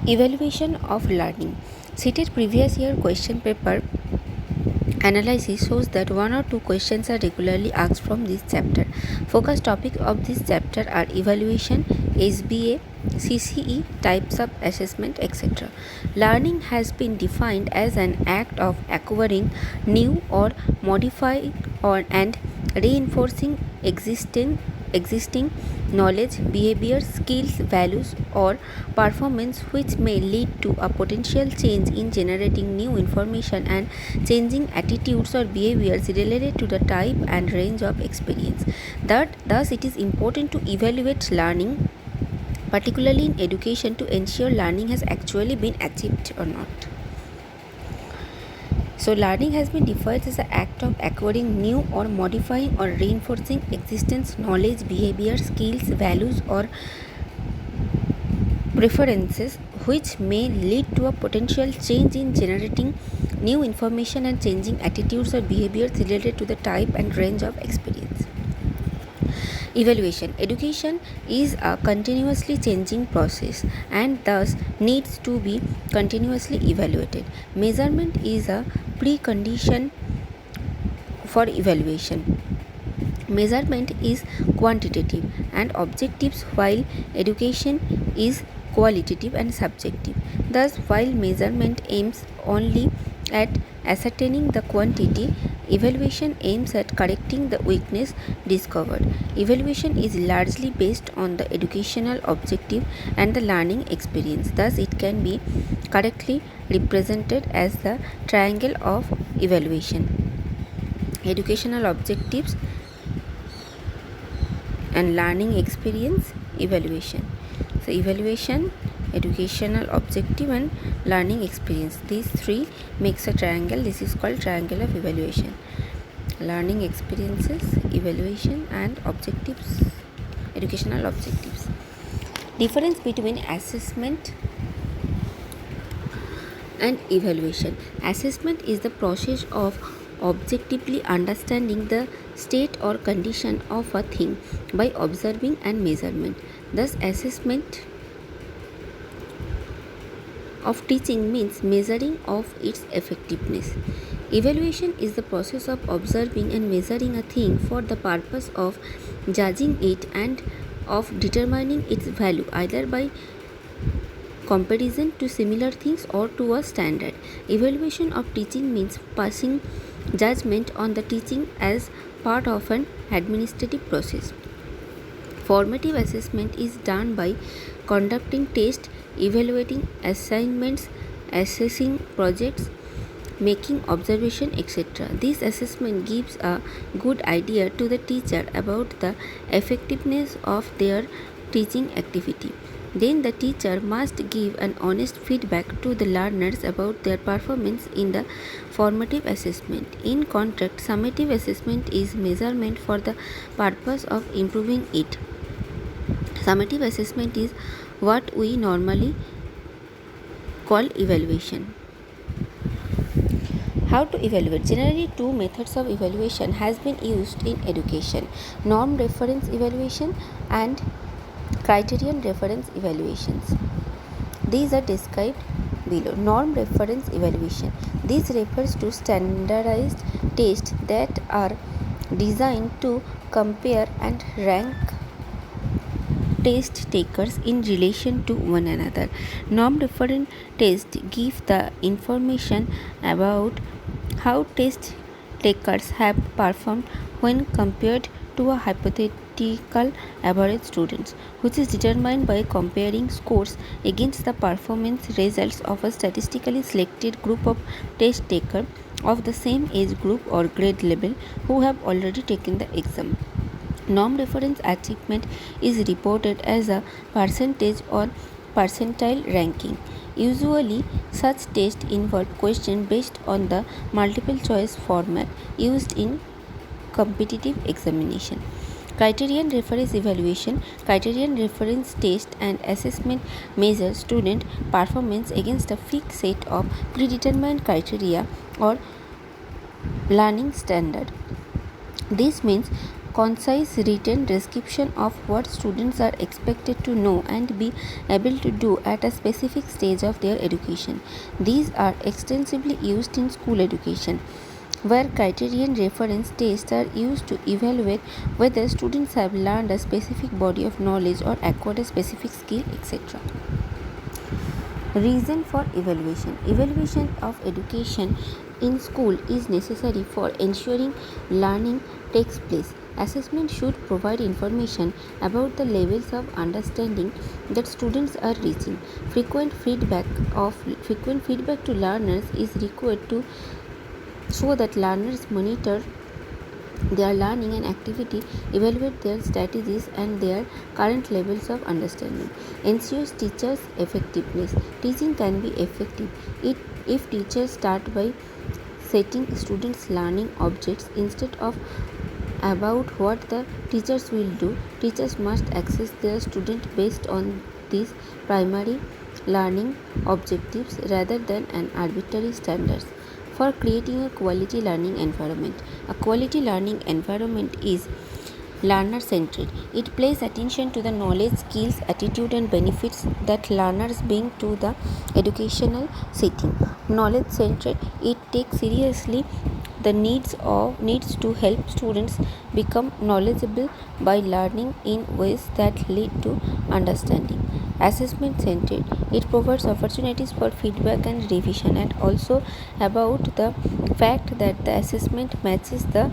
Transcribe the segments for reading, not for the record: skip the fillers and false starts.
Evaluation of learning. Cited previous year question paper analysis shows that one or two questions are regularly asked from this chapter. Focus topics of this chapter are evaluation, SBA, CCE, types of assessment, etc. Learning has been defined as an act of acquiring new or modifying and reinforcing existing knowledge, behavior, skills, values, or performance which may lead to a potential change in generating new information and changing attitudes or behaviors related to the type and range of experience. Thus, it is important to evaluate learning, particularly in education, to ensure learning has actually been achieved or not. So, learning has been defined as the act of acquiring new or modifying or reinforcing existing knowledge, behavior, skills, values, or preferences which may lead to a potential change in generating new information and changing attitudes or behaviors related to the type and range of experience. Evaluation. Education is a continuously changing process and thus needs to be continuously evaluated. Measurement is a precondition for evaluation. Measurement is quantitative and objective while education is qualitative and subjective. Thus, while measurement aims only at ascertaining the quantity, evaluation aims at correcting the weakness discovered. Evaluation is largely based on the educational objective and the learning experience. Thus, it can be correctly represented as the triangle of evaluation: educational objectives and learning experience, evaluation. So, evaluation, educational objective, and learning experience, these three makes a triangle. This is called triangle of evaluation: learning experiences, evaluation, and objectives, educational objectives. Difference between assessment and evaluation. Assessment is the process of objectively understanding the state or condition of a thing by observing and measurement. Thus, assessment of teaching means measuring of its effectiveness. Evaluation is the process of observing and measuring a thing for the purpose of judging it and of determining its value either by comparison to similar things or to a standard. Evaluation of teaching means passing judgment on the teaching as part of an administrative process. Formative assessment is done by conducting tests, evaluating assignments, assessing projects, making observation, etc. This assessment gives a good idea to the teacher about the effectiveness of their teaching activity. Then the teacher must give an honest feedback to the learners about their performance in the formative assessment. In contrast, summative assessment is measurement for the purpose of improving it. Summative assessment is what we normally call evaluation. How to evaluate? Generally, two methods of evaluation has been used in education: norm reference evaluation and criterion reference evaluations. These are described below. Norm reference evaluation. This refers to standardized tests that are designed to compare and rank test takers in relation to one another. Norm reference tests give the information about how test takers have performed when compared to a hypothetical average students, which is determined by comparing scores against the performance results of a statistically selected group of test takers of the same age group or grade level who have already taken the exam. Norm reference achievement is reported as a percentage or percentile ranking. Usually, such tests involve questions based on the multiple choice format used in competitive examination. Criterion reference evaluation. Criterion reference test and assessment measure student performance against a fixed set of predetermined criteria or learning standard. This means concise written description of what students are expected to know and be able to do at a specific stage of their education. These are extensively used in school education, where criterion reference tests are used to evaluate whether students have learned a specific body of knowledge or acquired a specific skill, etc. Reason for evaluation. Evaluation of education in school is necessary for ensuring learning takes place. Assessment should provide information about the levels of understanding that students are reaching. Frequent feedback to learners is required to so that learners monitor their learning and activity, evaluate their strategies and their current levels of understanding. Ensures teachers' effectiveness. Teaching can be effective if teachers start by setting students' learning objects instead of about what the teachers will do. Teachers must assess their student based on these primary learning objectives rather than an arbitrary standards. For creating a quality learning environment. A quality learning environment is learner centered. It pays attention to the knowledge, skills, attitude, and benefits that learners bring to the educational setting. Knowledge centered. It takes seriously the needs to help students become knowledgeable by learning in ways that lead to understanding. Assessment centered. It provides opportunities for feedback and revision, and also about the fact that the assessment matches the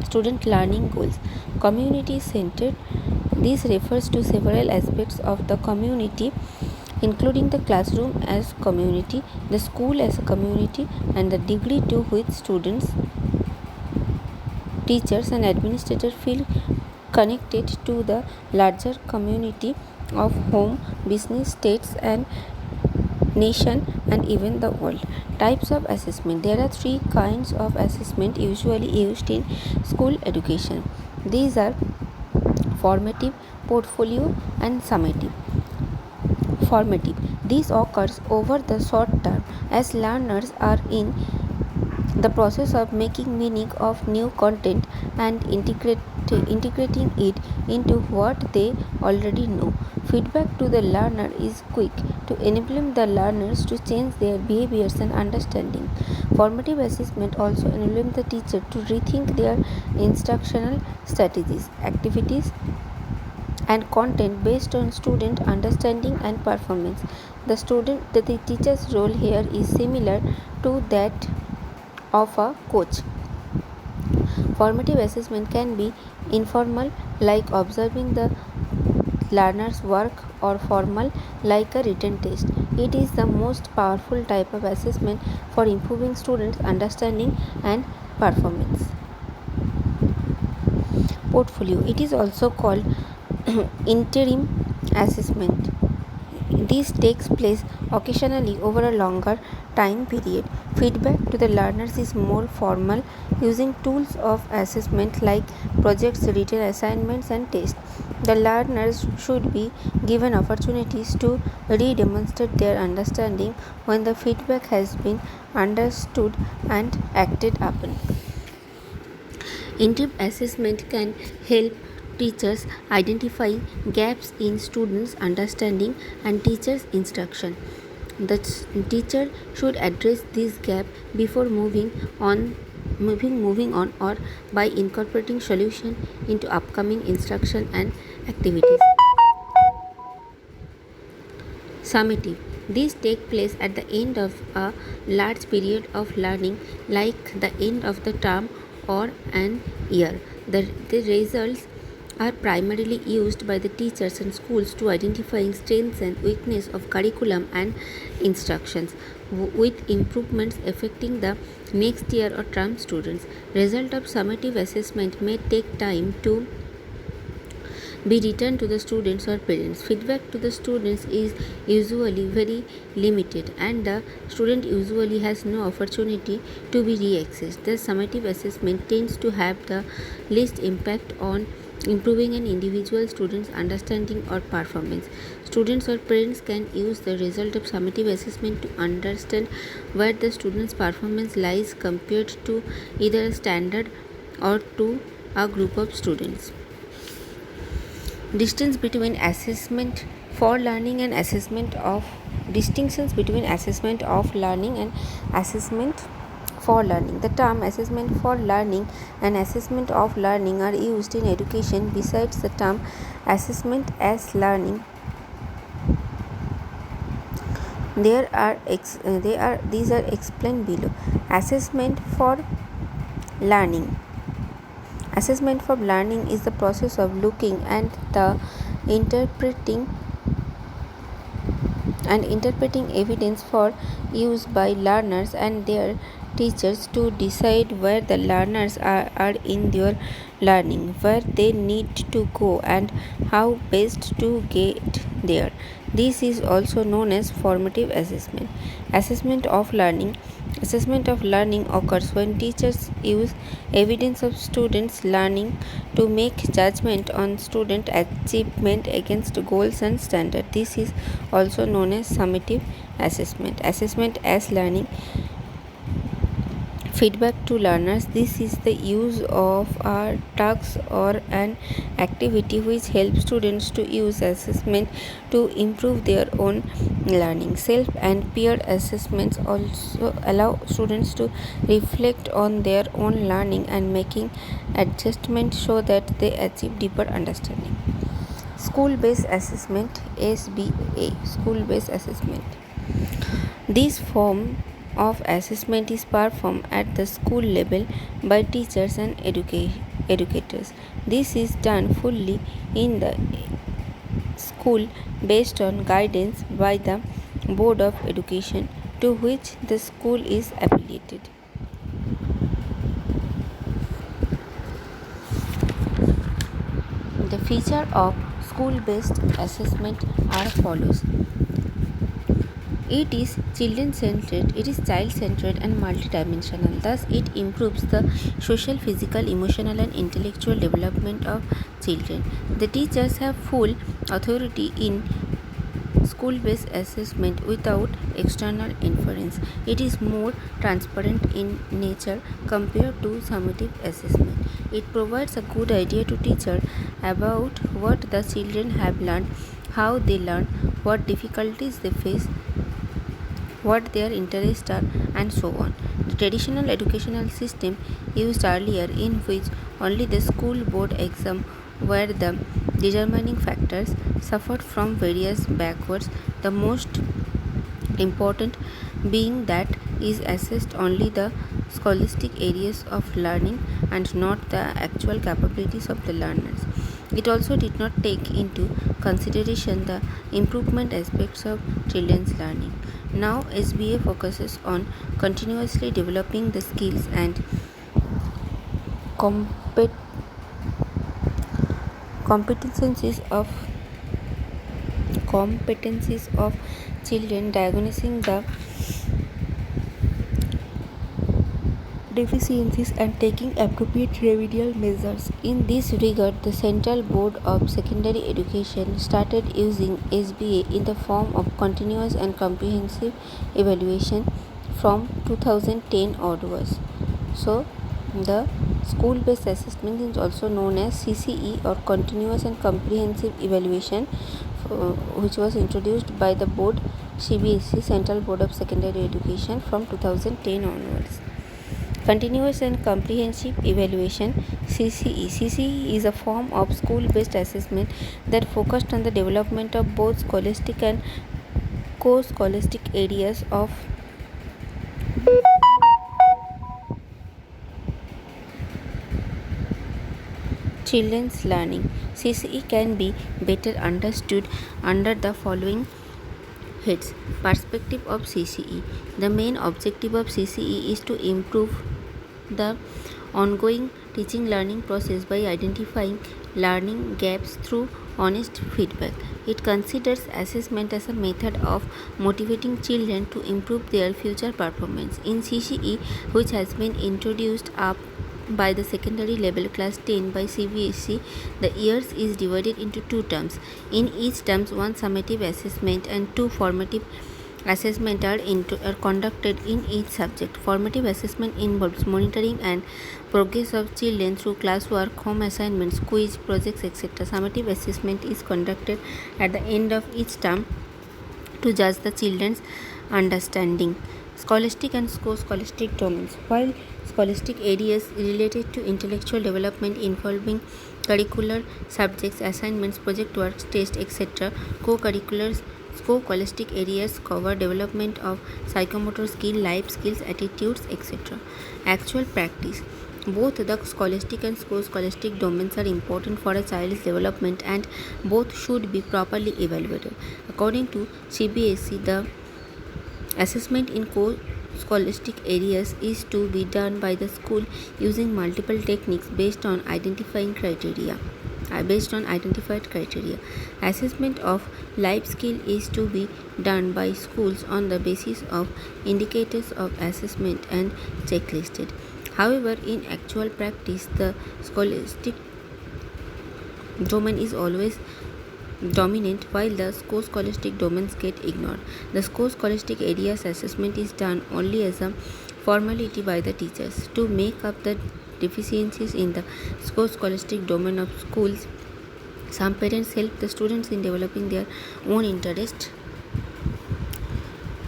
student learning goals. Community centered. This refers to several aspects of the community, including the classroom as community, the school as a community, and the degree to which students, teachers, and administrators feel connected to the larger community of home, business, states, and nation, and even the world. Types of assessment. There are three kinds of assessment usually used in school education. These are formative, portfolio, and summative. Formative. This occurs over the short term as learners are in the process of making meaning of new content and integrating it into what they already know. Feedback to the learner is quick to enable the learners to change their behaviors and understanding. Formative assessment also enables the teacher to rethink their instructional strategies, activities, and content based on student understanding and performance. The teacher's role here is similar to that of a coach. Formative assessment can be informal, like observing the learner's work, or formal, like a written test. It is the most powerful type of assessment for improving students' understanding and performance. Portfolio. It is also called interim assessment. This takes place occasionally over a longer time period. Feedback to the learners is more formal, using tools of assessment like projects, written assignments, and tests. The learners should be given opportunities to re-demonstrate their understanding when the feedback has been understood and acted upon. Interim assessment can help teachers identify gaps in students' understanding and teachers' instruction. The teacher should address this gap before moving on or by incorporating solution into upcoming instruction and activities. Summative. These take place at the end of a large period of learning, like the end of the term or an year. The results are primarily used by the teachers and schools to identify strengths and weaknesses of curriculum and instructions, with improvements affecting the next year or term students. Result of summative assessment may take time to be returned to the students or parents. Feedback to the students is usually very limited, and the student usually has no opportunity to be re-accessed. The summative assessment tends to have the least impact on improving an individual student's understanding or performance. Students or parents can use the result of summative assessment to understand where the student's performance lies compared to either a standard or to a group of students. Distance between assessment for learning and assessment of distinctions between assessment of learning and assessment for learning. The term assessment for learning and assessment of learning are used in education. Besides the term assessment as learning, these are explained below. Assessment for learning. Assessment for learning is the process of looking at the interpreting evidence for use by learners and their teachers to decide where the learners are in their learning, where they need to go, and how best to get there. This is also known as formative assessment. Assessment of learning occurs when teachers use evidence of students' learning to make judgment on student achievement against goals and standards. This is also known as summative assessment. Assessment as learning. Feedback to learners. This is the use of a task or an activity which helps students to use assessment to improve their own learning. Self and peer assessments also allow students to reflect on their own learning and making adjustments so that they achieve deeper understanding. School-based assessment, SBA. School-based assessment. This form of assessment is performed at the school level by teachers and educators. This is done fully in the school based on guidance by the Board of Education to which the school is affiliated. The feature of school-based assessment are follows. It is children-centered, it is child-centered and multidimensional. Thus, it improves the social, physical, emotional and intellectual development of children. The teachers have full authority in school-based assessment without external interference. It is more transparent in nature compared to summative assessment. It provides a good idea to teachers about what the children have learned, how they learn, what difficulties they face, what their interests are, and so on. The traditional educational system used earlier, in which only the school board exam were the determining factors, suffered from various backwards, the most important being that is assessed only the scholastic areas of learning and not the actual capabilities of the learners. It also did not take into consideration the improvement aspects of children's learning. Now, SBA focuses on continuously developing the skills and competencies of children, diagnosing the deficiencies and taking appropriate remedial measures. In this regard, the Central Board of Secondary Education started using SBA in the form of continuous and comprehensive evaluation from 2010 onwards. So, the school-based assessment is also known as CCE or continuous and comprehensive evaluation, which was introduced by the board CBSE, Central Board of Secondary Education, from 2010 onwards. Continuous and comprehensive evaluation, CCE. CCE is a form of school-based assessment that focused on the development of both scholastic and co-scholastic areas of children's learning. CCE can be better understood under the following heads. Perspective of CCE. The main objective of CCE is to improve the ongoing teaching learning process by identifying learning gaps through honest feedback. It considers assessment as a method of motivating children to improve their future performance. In CCE, which has been introduced up by the secondary level class 10 by CBSE, the years is divided into two terms. In each term, one summative assessment and two formative assessment are conducted in each subject. Formative assessment involves monitoring and progress of children through classwork, home assignments, quiz, projects, etc. Summative assessment is conducted at the end of each term to judge the children's understanding. Scholastic and scholastic domains. While scholastic areas related to intellectual development involving curricular subjects, assignments, project works, tests, etc., co-curricular scholastic areas cover development of psychomotor skill, life skills, attitudes, etc. Actual practice. Both the scholastic and scholastic domains are important for a child's development and both should be properly evaluated. According to CBSE, the assessment in scholastic areas is to be done by the school using multiple techniques based on identified criteria. Assessment of life skill is to be done by schools on the basis of indicators of assessment and checklisted. However, in actual practice, the scholastic domain is always dominant while the scholastic domains get ignored. The scholastic areas assessment is done only as a formality by the teachers. To make up the deficiencies in the scholastic domain of schools, some parents help the students in developing their own interest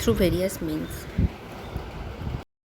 through various means.